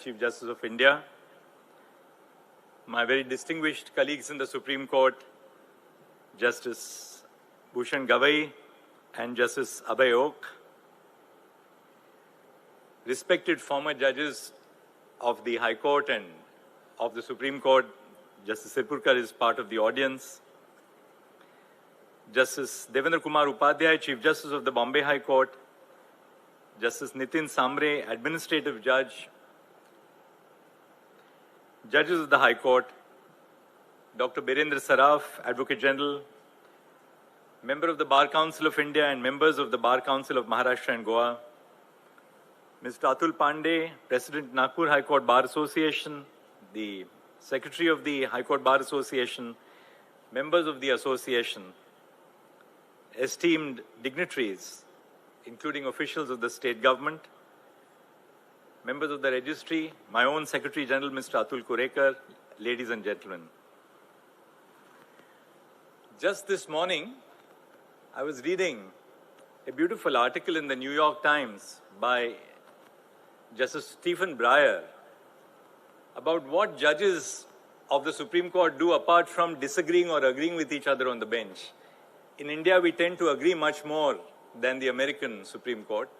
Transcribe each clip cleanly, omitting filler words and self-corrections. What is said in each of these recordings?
Chief Justice of India, my very distinguished colleagues in the Supreme Court, Justice Bhushan Gavai and Justice Abhay Ok, respected former judges of the High Court and of the Supreme Court, Justice Sirpurkar is part of the audience, Justice Devendra Kumar Upadhyay, Chief Justice of the Bombay High Court, Justice Nitin Sambre, Administrative Judge, Judges of the High Court, Dr. Birendra Saraf, Advocate General, Member of the Bar Council of India and members of the Bar Council of Maharashtra and Goa, Mr. Atul Pandey, President Nagpur High Court Bar Association, the Secretary of the High Court Bar Association, members of the association, esteemed dignitaries, including officials of the state government, members of the registry, my own Secretary General, Mr. Atul Kurekar, ladies and gentlemen. Just this morning, I was reading a beautiful article in the New York Times by Justice Stephen Breyer about what judges of the Supreme Court do apart from disagreeing or agreeing with each other on the bench. In India, we tend to agree much more than the American Supreme Court.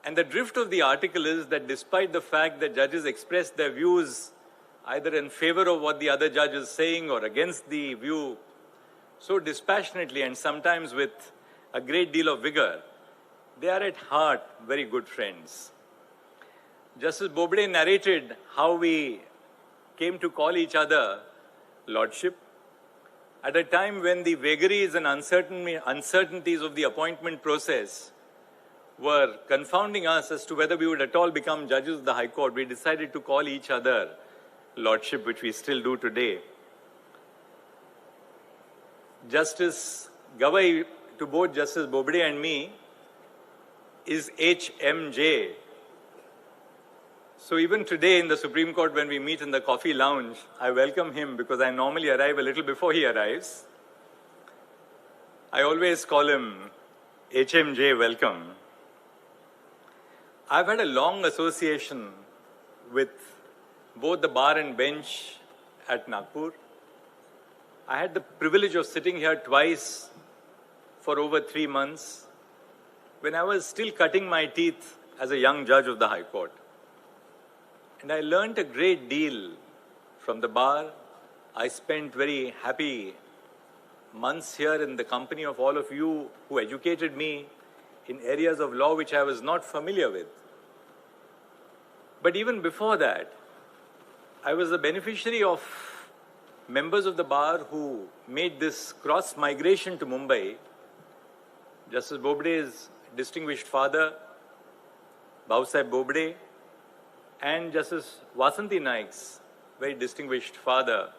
And the drift of the article is that despite the fact that judges express their views either in favor of what the other judge is saying or against the view so dispassionately and sometimes with a great deal of vigor, they are at heart very good friends. Justice Bobde narrated how we came to call each other Lordship at a time when the vagaries and uncertainties of the appointment process were confounding us as to whether we would at all become judges of the High Court. We decided to call each other Lordship, which we still do today. Justice Gavai, to both Justice Bobde and me, is HMJ. So even today in the Supreme Court, when we meet in the coffee lounge, I welcome him because I normally arrive a little before he arrives. I always call him HMJ, welcome. I've had a long association with both the bar and bench at Nagpur. I had the privilege of sitting here twice for over 3 months when I was still cutting my teeth as a young judge of the High Court. And I learned a great deal from the bar. I spent very happy months here in the company of all of you who educated me in areas of law which I was not familiar with. But even before that, I was the beneficiary of members of the bar who made this cross-migration to Mumbai. Justice Bobde's distinguished father, Bhausaheb Bobde, and Justice Vasanthi Naik's very distinguished father,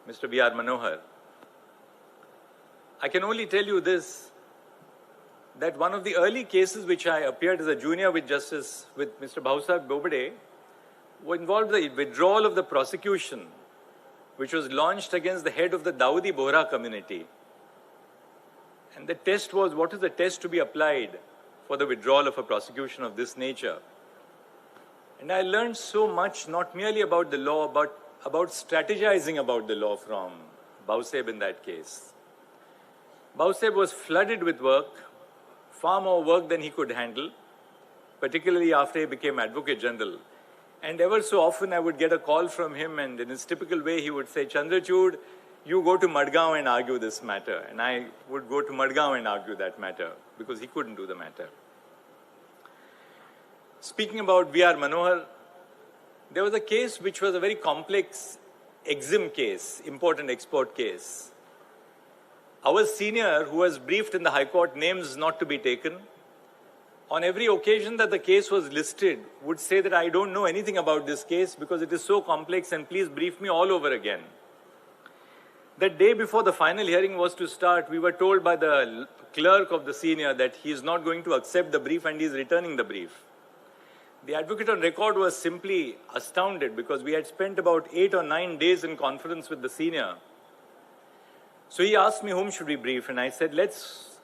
Mr. B.R. Manohar. I can only tell you this, that one of the early cases which I appeared as a junior with Mr. Bhausaheb Bobde involved the withdrawal of the prosecution which was launched against the head of the Dawoodi Bohra community. And the test was, what is the test to be applied for the withdrawal of a prosecution of this nature? And I learned so much, not merely about the law, but about strategizing about the law from Bhausaheb in that case. Bhausaheb was flooded with work, far more work than he could handle, particularly after he became Advocate General. And ever so often I would get a call from him, and in his typical way he would say, Chandrachud, you go to Madgaon and argue this matter. And I would go to Madgaon and argue that matter, because he couldn't do the matter. Speaking about B.R. Manohar, there was a case which was a very complex EXIM case, import and export case. Our senior, who was briefed in the High Court, names not to be taken, on every occasion that the case was listed, would say that I don't know anything about this case because it is so complex and please brief me all over again. The day before the final hearing was to start, we were told by the clerk of the senior that he is not going to accept the brief and he is returning the brief. The advocate on record was simply astounded because we had spent about 8 or 9 days in conference with the senior. So he asked me whom should we brief, and I said, let's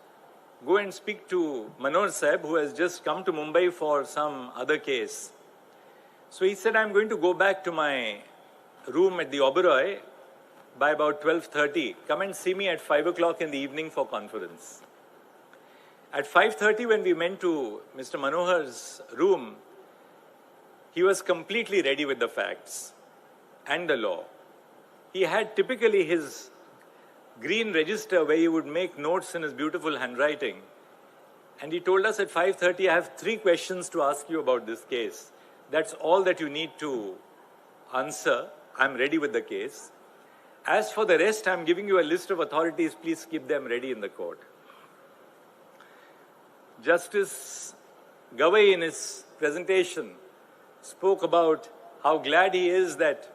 go and speak to Manoj Saib, who has just come to Mumbai for some other case. So he said, I'm going to go back to my room at the Oberoi by about 12:30. Come and see me at 5 o'clock in the evening for conference. At 5:30, when we went to Mr. Manohar's room, he was completely ready with the facts and the law. He had typically his green register where he would make notes in his beautiful handwriting. And he told us at 5:30, I have 3 questions to ask you about this case. That's all that you need to answer. I'm ready with the case. As for the rest, I'm giving you a list of authorities. Please keep them ready in the court. Justice Gavai, in his presentation, spoke about how glad he is that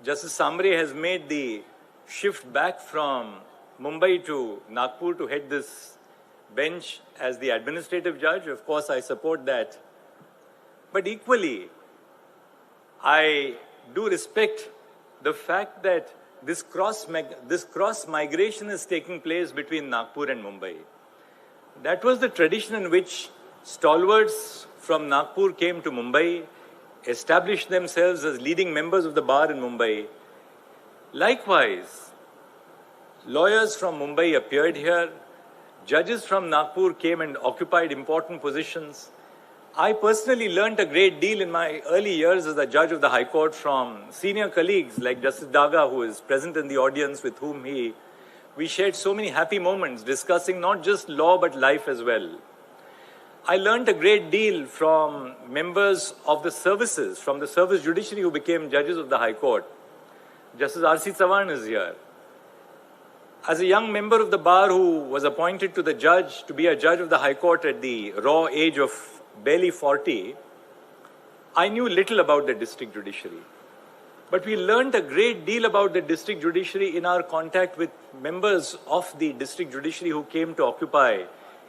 Justice Sambre has made the shift back from Mumbai to Nagpur to head this bench as the administrative judge. Of course, I support that. But equally, I do respect the fact that this cross migration is taking place between Nagpur and Mumbai. That was the tradition in which stalwarts from Nagpur came to Mumbai, established themselves as leading members of the bar in Mumbai. Likewise, lawyers from Mumbai appeared here, judges from Nagpur came and occupied important positions. I personally learnt a great deal in my early years as a judge of the High Court from senior colleagues like Justice Daga, who is present in the audience, with whom we shared so many happy moments discussing not just law but life as well. I learnt a great deal from members of the services, from the service judiciary who became judges of the High Court. Justice R.C. Chavan is here. As a young member of the bar who was appointed to be a judge of the High Court at the raw age of barely 40, I knew little about the district judiciary. But we learned a great deal about the district judiciary in our contact with members of the district judiciary who came to occupy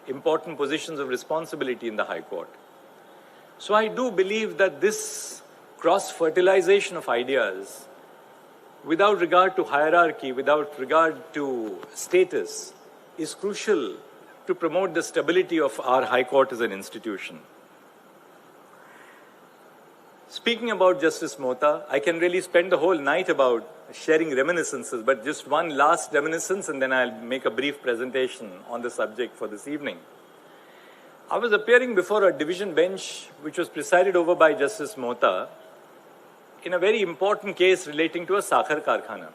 important positions of responsibility in the High Court. So I do believe that this cross-fertilization of ideas, without regard to hierarchy, without regard to status, is crucial to promote the stability of our High Court as an institution. Speaking about Justice Mohta, I can really spend the whole night about sharing reminiscences, but just one last reminiscence and then I'll make a brief presentation on the subject for this evening. I was appearing before a division bench which was presided over by Justice Mohta in a very important case relating to a Sakhar Karkhana.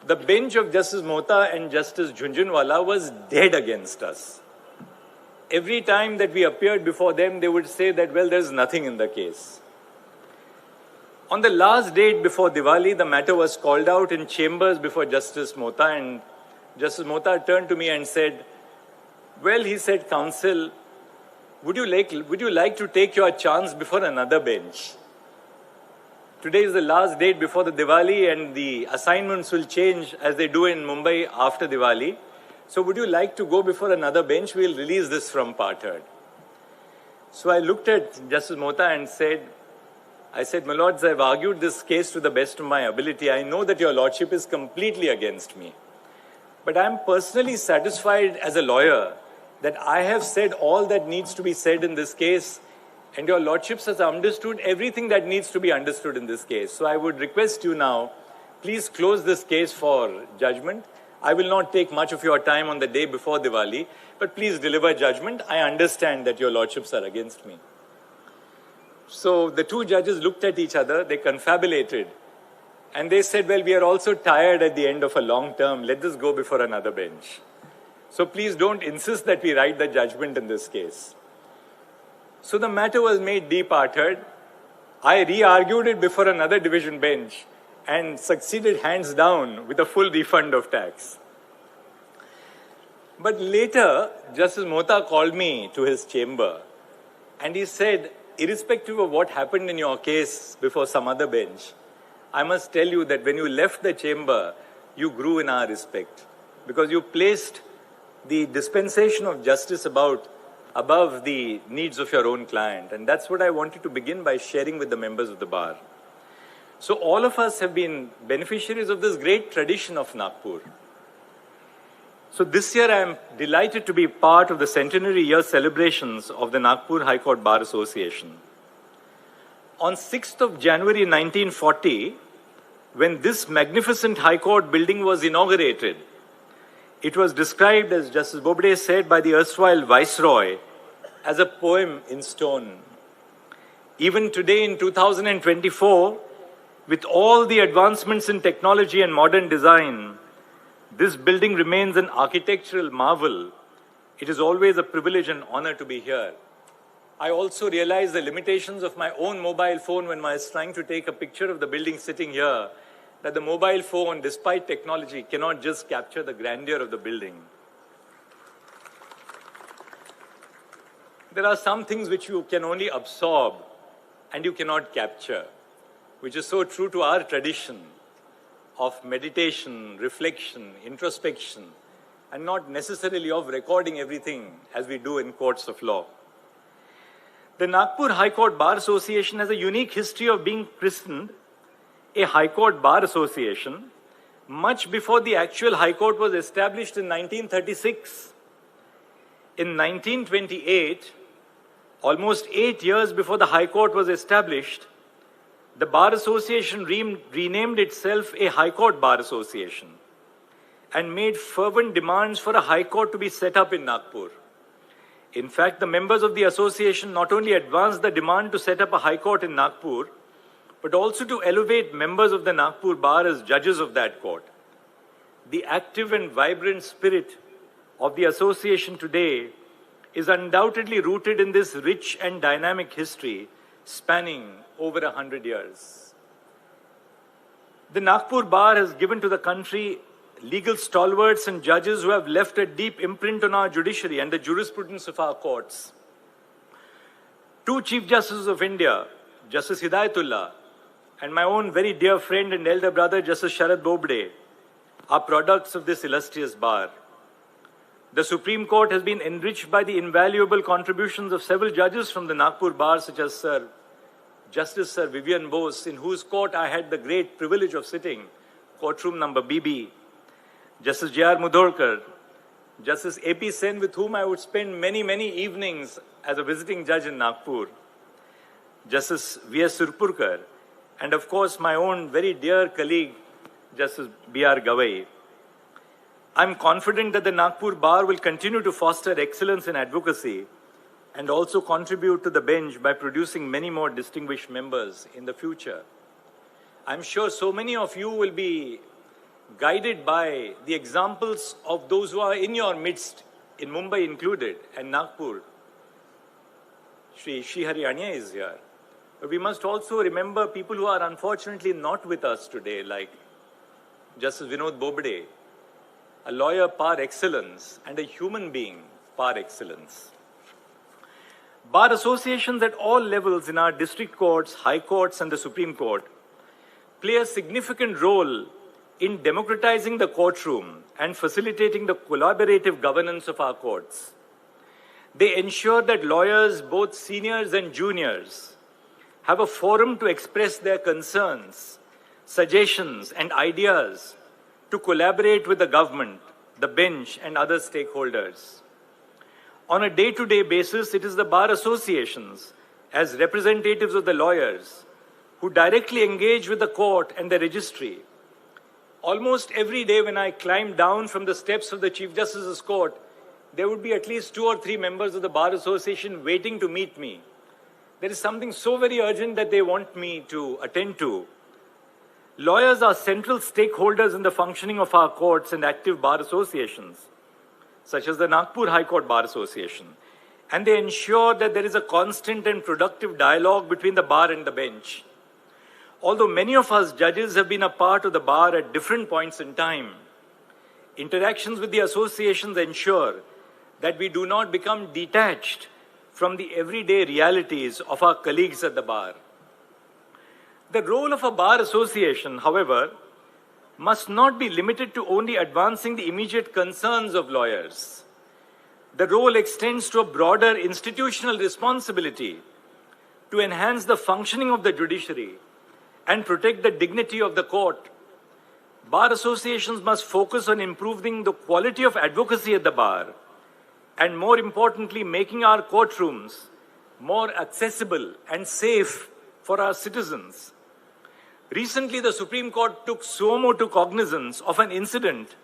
The bench of Justice Mohta and Justice Jhunjhunwala was dead against us. Every time that we appeared before them, they would say that, well, there's nothing in the case. On the last date before Diwali, the matter was called out in chambers before Justice Mohta, and Justice Mohta turned to me and said, well, he said, counsel, would you like to take your chance before another bench? Today is the last date before the Diwali and the assignments will change as they do in Mumbai after Diwali. So would you like to go before another bench? We'll release this from part heard. So I looked at Justice Mohta and I said, my lords, I've argued this case to the best of my ability. I know that your lordship is completely against me. But I'm personally satisfied as a lawyer that I have said all that needs to be said in this case, and your lordships has understood everything that needs to be understood in this case. So I would request you now, please close this case for judgment. I will not take much of your time on the day before Diwali, but please deliver judgment. I understand that your lordships are against me. So the two judges looked at each other, they confabulated, and they said, well, we are also tired at the end of a long term. Let this go before another bench. So please don't insist that we write the judgment in this case. So the matter was made departed. I re-argued it before another division bench and succeeded hands down with a full refund of tax. But later, Justice Mohta called me to his chamber and he said, irrespective of what happened in your case before some other bench, I must tell you that when you left the chamber, you grew in our respect because you placed the dispensation of justice above the needs of your own client. And that's what I wanted to begin by sharing with the members of the bar. So all of us have been beneficiaries of this great tradition of Nagpur. So this year I am delighted to be part of the centenary year celebrations of the Nagpur High Court Bar Association. On 6th of January 1940, when this magnificent High Court building was inaugurated, it was described, as Justice Bobde said, by the erstwhile Viceroy as a poem in stone. Even today in 2024, with all the advancements in technology and modern design, this building remains an architectural marvel. It is always a privilege and honor to be here. I also realize the limitations of my own mobile phone when I was trying to take a picture of the building sitting here, that the mobile phone, despite technology, cannot just capture the grandeur of the building. There are some things which you can only absorb and you cannot capture, which is so true to our tradition of meditation, reflection, introspection, and not necessarily of recording everything as we do in courts of law. The Nagpur High Court Bar Association has a unique history of being christened a High Court Bar Association much before the actual High Court was established in 1936. In 1928, almost 8 years before the High Court was established, the Bar Association renamed itself a High Court Bar Association and made fervent demands for a High Court to be set up in Nagpur. In fact, the members of the association not only advanced the demand to set up a High Court in Nagpur, but also to elevate members of the Nagpur Bar as judges of that court. The active and vibrant spirit of the association today is undoubtedly rooted in this rich and dynamic history spanning over 100 years. The Nagpur Bar has given to the country legal stalwarts and judges who have left a deep imprint on our judiciary and the jurisprudence of our courts. Two Chief Justices of India, Justice Hidayatullah and my own very dear friend and elder brother, Justice Sharad Bobde, are products of this illustrious bar. The Supreme Court has been enriched by the invaluable contributions of several judges from the Nagpur Bar, such as Justice Sir Vivian Bose, in whose court I had the great privilege of sitting, courtroom number BB, Justice J.R. Mudholkar, Justice A.P. Sen, with whom I would spend many, many evenings as a visiting judge in Nagpur, Justice V.S. Surpurkar, and of course my own very dear colleague, Justice B.R. Gavai. I'm confident that the Nagpur Bar will continue to foster excellence in advocacy and also contribute to the bench by producing many more distinguished members in the future. I'm sure so many of you will be guided by the examples of those who are in your midst, in Mumbai included, and Nagpur. Shri Haryanya is here. But we must also remember people who are unfortunately not with us today, like Justice Vinod Bobde, a lawyer par excellence and a human being par excellence. Bar associations at all levels in our district courts, high courts, and the Supreme Court play a significant role in democratizing the courtroom and facilitating the collaborative governance of our courts. They ensure that lawyers, both seniors and juniors, have a forum to express their concerns, suggestions, and ideas to collaborate with the government, the bench, and other stakeholders. On a day-to-day basis, it is the bar associations, as representatives of the lawyers, who directly engage with the court and the registry. Almost every day when I climb down from the steps of the Chief Justice's court, there would be at least 2 or 3 members of the bar association waiting to meet me. There is something so very urgent that they want me to attend to. Lawyers are central stakeholders in the functioning of our courts and active bar associations, such as the Nagpur High Court Bar Association, and they ensure that there is a constant and productive dialogue between the bar and the bench. Although many of us judges have been a part of the bar at different points in time, interactions with the associations ensure that we do not become detached from the everyday realities of our colleagues at the bar. The role of a bar association, however, must not be limited to only advancing the immediate concerns of lawyers. The role extends to a broader institutional responsibility to enhance the functioning of the judiciary and protect the dignity of the court. bar associations must focus on improving the quality of advocacy at the bar and, more importantly, making our courtrooms more accessible and safe for our citizens. Recently, the Supreme Court took suo motu cognizance of an incident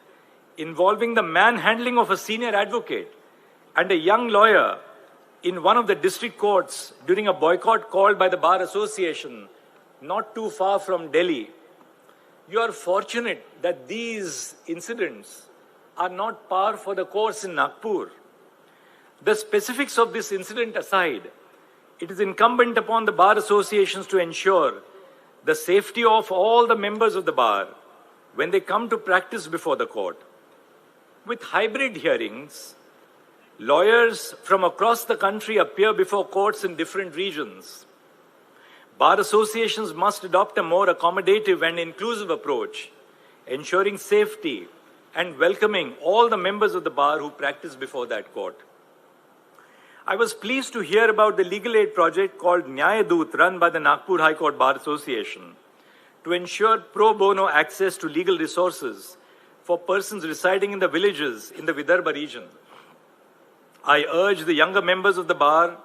involving the manhandling of a senior advocate and a young lawyer in one of the district courts during a boycott called by the Bar Association not too far from Delhi. You are fortunate that these incidents are not par for the course in Nagpur. The specifics of this incident aside, it is incumbent upon the bar associations to ensure the safety of all the members of the bar when they come to practice before the court. With hybrid hearings, lawyers from across the country appear before courts in different regions. Bar associations must adopt a more accommodative and inclusive approach, ensuring safety and welcoming all the members of the bar who practice before that court. I was pleased to hear about the legal aid project called Nyayadut run by the Nagpur High Court Bar Association to ensure pro bono access to legal resources for persons residing in the villages in the Vidarbha region. I urge the younger members of the bar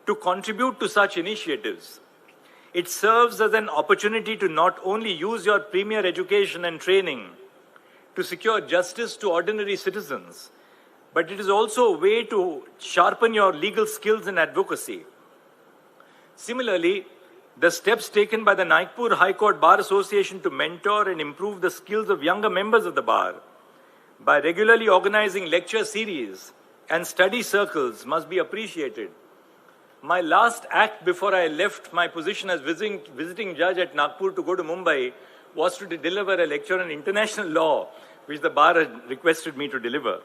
to contribute to such initiatives. It serves as an opportunity to not only use your premier education and training to secure justice to ordinary citizens, but it is also a way to sharpen your legal skills and advocacy. Similarly, the steps taken by the Nagpur High Court Bar Association to mentor and improve the skills of younger members of the bar by regularly organizing lecture series and study circles must be appreciated. My last act before I left my position as visiting judge at Nagpur to go to Mumbai was to deliver a lecture on international law, which the bar had requested me to deliver.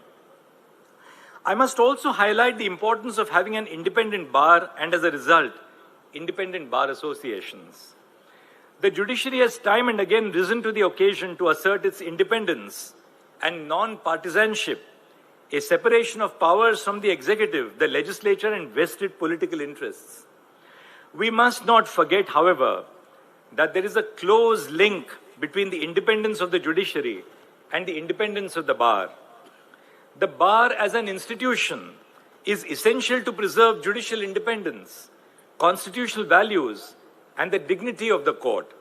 I must also highlight the importance of having an independent bar and, as a result, independent bar associations. The judiciary has time and again risen to the occasion to assert its independence and non-partisanship, a separation of powers from the executive, the legislature, and vested political interests. We must not forget, however, that there is a close link between the independence of the judiciary and the independence of the bar. The bar as an institution is essential to preserve judicial independence, constitutional values, and the dignity of the court.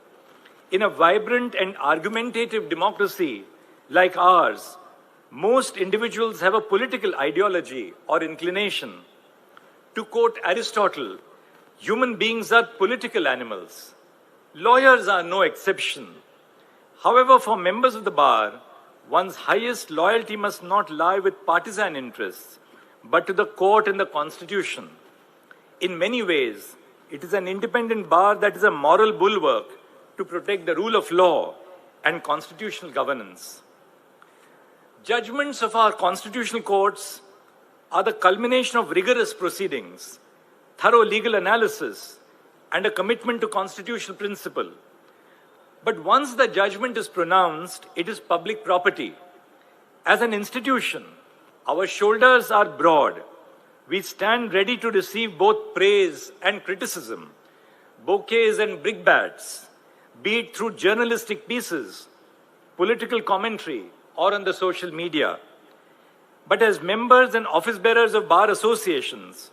In a vibrant and argumentative democracy like ours, most individuals have a political ideology or inclination. To quote Aristotle, human beings are political animals. Lawyers are no exception. However, for members of the bar, one's highest loyalty must not lie with partisan interests, but to the court and the constitution. In many ways, it is an independent bar that is a moral bulwark to protect the rule of law and constitutional governance. Judgments of our constitutional courts are the culmination of rigorous proceedings, thorough legal analysis, and a commitment to constitutional principle. But once the judgment is pronounced, it is public property. As an institution, our shoulders are broad. We stand ready to receive both praise and criticism, bouquets and brickbats, be it through journalistic pieces, political commentary, or on the social media. But as members and office bearers of bar associations,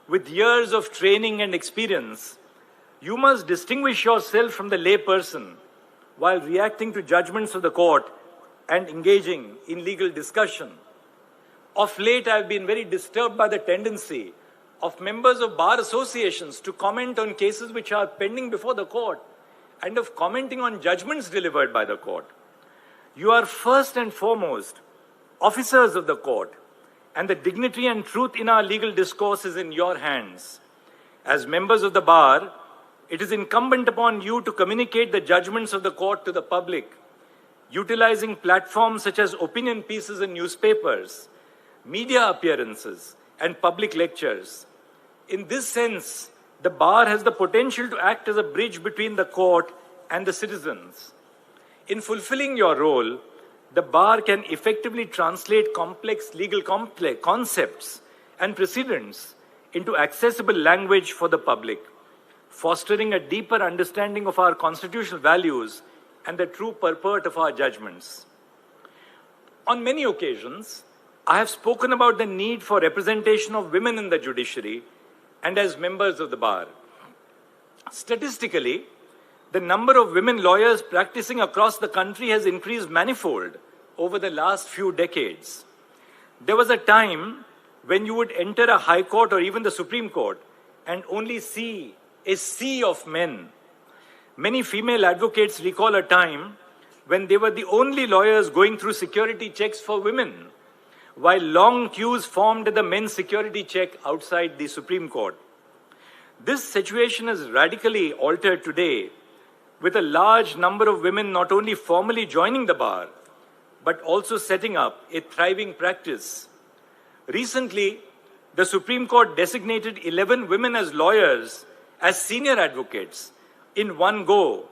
with years of training and experience, you must distinguish yourself from the layperson while reacting to judgments of the court and engaging in legal discussion. Of late, I have been very disturbed by the tendency of members of bar associations to comment on cases which are pending before the court and of commenting on judgments delivered by the court. You are first and foremost officers of the court, and the dignity and truth in our legal discourse is in your hands. As members of the bar, it is incumbent upon you to communicate the judgments of the court to the public, utilizing platforms such as opinion pieces in newspapers, media appearances, and public lectures. In this sense, the bar has the potential to act as a bridge between the court and the citizens. In fulfilling your role, the bar can effectively translate complex legal concepts and precedents into accessible language for the public, fostering a deeper understanding of our constitutional values and the true purport of our judgments. On many occasions, I have spoken about the need for representation of women in the judiciary and as members of the bar. Statistically, the number of women lawyers practicing across the country has increased manifold over the last few decades. There was a time when you would enter a high court or even the Supreme Court and only see a sea of men. Many female advocates recall a time when they were the only lawyers going through security checks for women, while long queues formed at the men's security check outside the Supreme Court. This situation is radically altered today, with a large number of women not only formally joining the bar, but also setting up a thriving practice. Recently, the Supreme Court designated 11 women as lawyers, as senior advocates, in one go,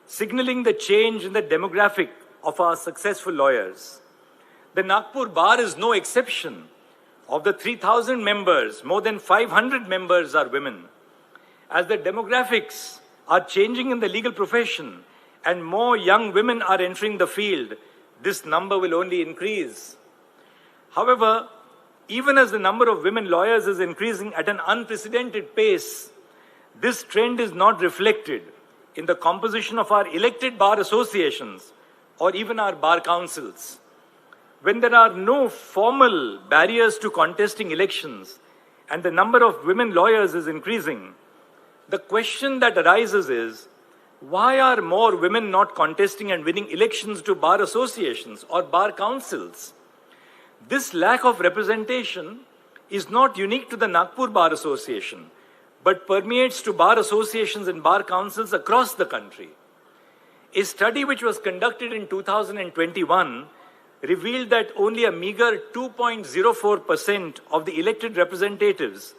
signaling the change in the demographic of our successful lawyers. The Nagpur bar is no exception. Of the 3,000 members, more than 500 members are women. As the demographics are changing in the legal profession and more young women are entering the field, this number will only increase. However, even as the number of women lawyers is increasing at an unprecedented pace, this trend is not reflected in the composition of our elected bar associations or even our bar councils. When there are no formal barriers to contesting elections and the number of women lawyers is increasing, the question that arises is, why are more women not contesting and winning elections to bar associations or bar councils? This lack of representation is not unique to the Nagpur Bar Association, but permeates to bar associations and bar councils across the country. A study which was conducted in 2021 revealed that only a meager 2.04% of the elected representatives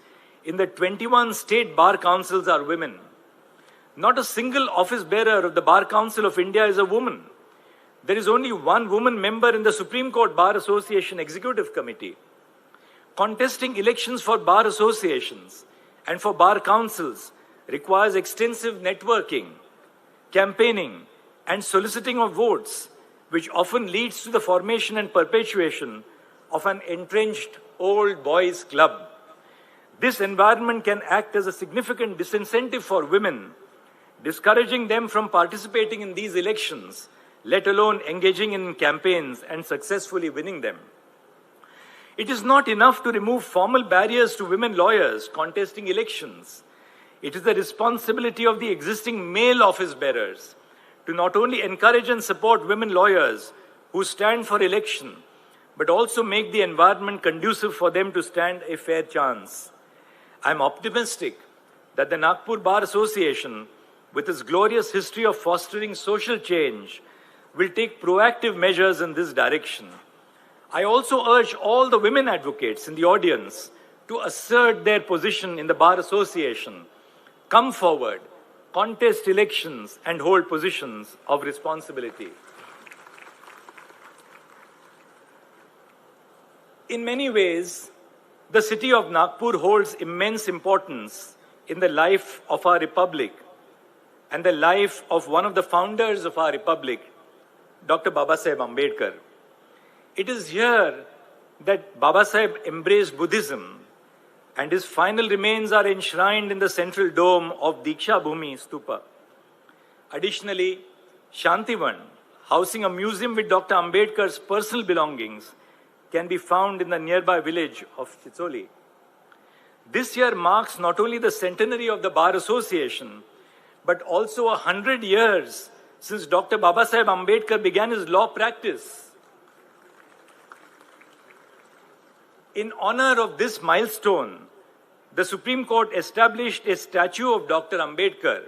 in the 21 state bar councils are women. Not a single office bearer of the Bar Council of India is a woman. There is only one woman member in the Supreme Court Bar Association Executive Committee. Contesting elections for bar associations and for bar councils requires extensive networking, campaigning, and soliciting of votes, which often leads to the formation and perpetuation of an entrenched old boys club. This environment can act as a significant disincentive for women, discouraging them from participating in these elections, let alone engaging in campaigns and successfully winning them. It is not enough to remove formal barriers to women lawyers contesting elections. It is the responsibility of the existing male office bearers to not only encourage and support women lawyers who stand for election, but also make the environment conducive for them to stand a fair chance. I am optimistic that the Nagpur Bar Association, with its glorious history of fostering social change, will take proactive measures in this direction. I also urge all the women advocates in the audience to assert their position in the Bar Association, come forward, contest elections, and hold positions of responsibility. In many ways, the city of Nagpur holds immense importance in the life of our republic and the life of one of the founders of our republic, Dr. Babasaheb Ambedkar. It is here that Babasaheb embraced Buddhism, and his final remains are enshrined in the central dome of Diksha Bhumi Stupa. Additionally, Shantivan, housing a museum with Dr. Ambedkar's personal belongings, can be found in the nearby village of Chicholi. This year marks not only the centenary of the Bar Association, but also 100 years since Dr. Babasaheb Ambedkar began his law practice. In honor of this milestone, the Supreme Court established a statue of Dr. Ambedkar,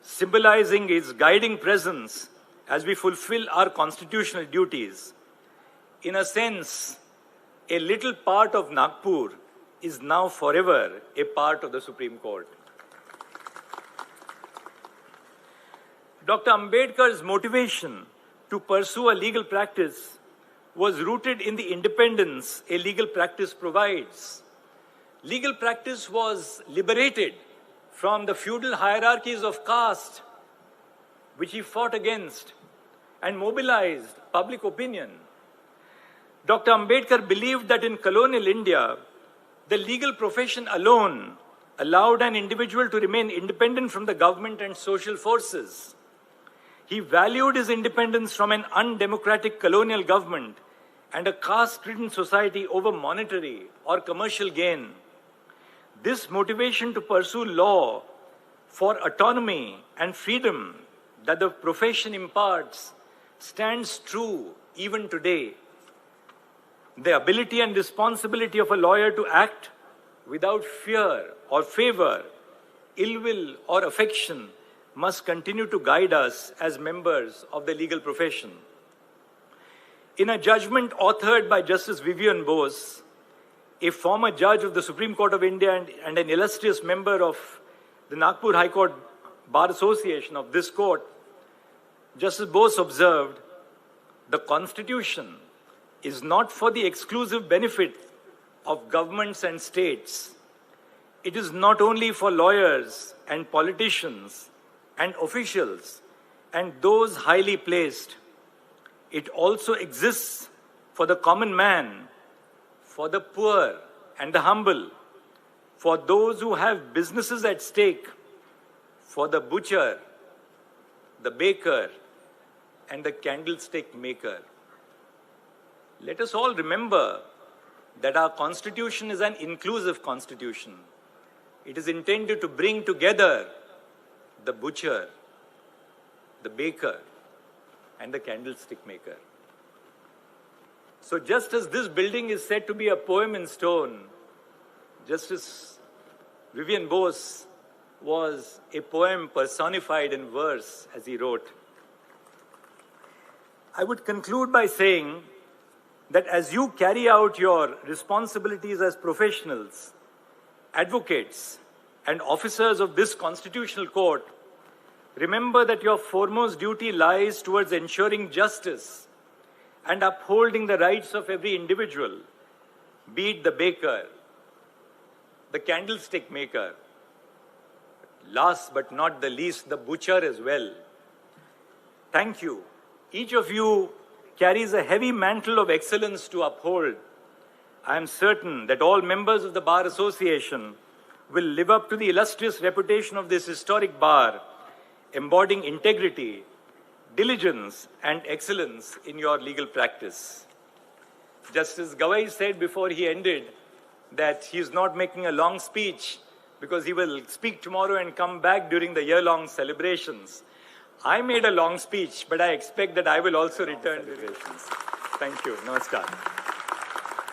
symbolizing his guiding presence as we fulfill our constitutional duties. In a sense, a little part of Nagpur is now forever a part of the Supreme Court. Dr. Ambedkar's motivation to pursue a legal practice was rooted in the independence a legal practice provides. Legal practice was liberated from the feudal hierarchies of caste which he fought against and mobilized public opinion. Dr. Ambedkar believed that in colonial India, the legal profession alone allowed an individual to remain independent from the government and social forces. He valued his independence from an undemocratic colonial government and a caste-ridden society over monetary or commercial gain. This motivation to pursue law for autonomy and freedom that the profession imparts stands true even today. The ability and responsibility of a lawyer to act without fear or favor, ill will or affection must continue to guide us as members of the legal profession. In a judgment authored by Justice Vivian Bose, a former judge of the Supreme Court of India and an illustrious member of the Nagpur High Court Bar Association of this court, Justice Bose observed, "The Constitution is not for the exclusive benefit of governments and states. It is not only for lawyers and politicians and officials and those highly placed. It also exists for the common man, for the poor and the humble, for those who have businesses at stake, for the butcher, the baker, and the candlestick maker." Let us all remember that our Constitution is an inclusive Constitution. It is intended to bring together the butcher, the baker, and the candlestick maker. So just as this building is said to be a poem in stone, Justice Vivian Bose was a poem personified in verse, as he wrote. I would conclude by saying that as you carry out your responsibilities as professionals, advocates, and officers of this constitutional court, remember that your foremost duty lies towards ensuring justice and upholding the rights of every individual, be it the baker, the candlestick maker, last but not the least, the butcher as well. Thank you. Each of you carries a heavy mantle of excellence to uphold. I am certain that all members of the Bar Association will live up to the illustrious reputation of this historic bar, embodying integrity, diligence, and excellence in your legal practice. Justice Gawai said before he ended that he is not making a long speech because he will speak tomorrow and come back during the year-long celebrations. I made a long speech, but I expect that I will also return celebrations. Thank you. Namaskar.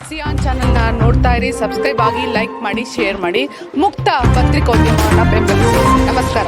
Xi'an ಚಾನಲ್ನ ನೋಡ್ತಾ ಇರಿ, subscribe ಆಗಿ, like ಮಾಡಿ, share ಮಾಡಿ, ಮುಕ್ತ ಪತ್ರಿಕೋದ್ಯಮವನ್ನು ಬೆಂಬಲಿಸಿ. ನಮಸ್ಕಾರ.